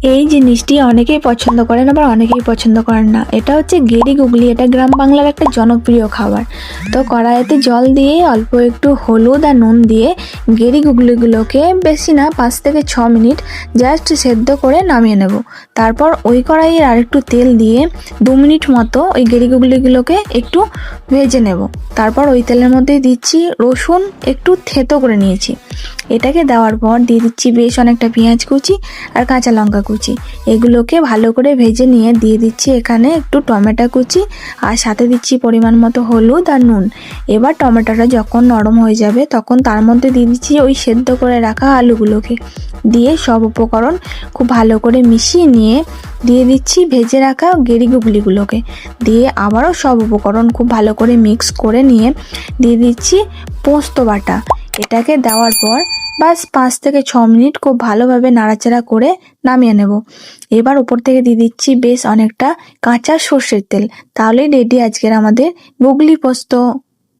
এই জিনিসটি অনেকেই পছন্দ করেন, আবার অনেকেই পছন্দ করেন না। এটা হচ্ছে গেরি গুগলি। এটা গ্রাম বাংলার একটা জনপ্রিয় খাবার। তো কড়াইতে জল দিয়ে অল্প একটু হলুদ আর নুন দিয়ে গেরি গুগলিগুলোকে বেশি না 5 থেকে 6 মিনিট জাস্ট সেদ্ধ করে নামিয়ে নেব। তারপর ওই কড়াইয়ে আর একটু তেল দিয়ে 2 মিনিট মতো ওই গেরি গুগলিগুলোকে একটু ভেজে নেব। তারপর ওই তেলের মধ্যে দিচ্ছি রসুন একটু থেতো করে নিয়েছি। এটাকে দেওয়ার পর দিয়ে দিচ্ছি বেশ অনেকটা পেঁয়াজ কুচি আর কাঁচা লঙ্কা কুচি। এগুলোকে ভালো করে ভেজে নিয়ে দিয়ে দিচ্ছি এখানে একটু টমেটো কুচি আর সাথে দিচ্ছি পরিমাণ মতো হলুদ আর নুন। এবার টমেটোটা যখন নরম হয়ে যাবে তখন তার মধ্যে দিয়ে দিচ্ছি ওই সেদ্ধ করে রাখা আলুগুলোকে। দিয়ে সব উপকরণ খুব ভালো করে মিশিয়ে নিয়ে দিয়ে দিচ্ছি ভেজে রাখা গেরি গুগলিগুলোকে। দিয়ে আবারও সব উপকরণ খুব ভালো করে মিক্স করে নিয়ে দিয়ে দিচ্ছি পোস্ত বাটা। এটাকে দেওয়ার পর বাস 5 থেকে 6 মিনিট খুব ভালোভাবে নাড়াচাড়া করে নামিয়ে নেব। এবার উপর থেকে দিয়ে দিচ্ছি বেশ অনেকটা কাঁচা সর্ষের তেল। তাহলেই রেডি আজকের আমাদের গুগলি পোস্ত।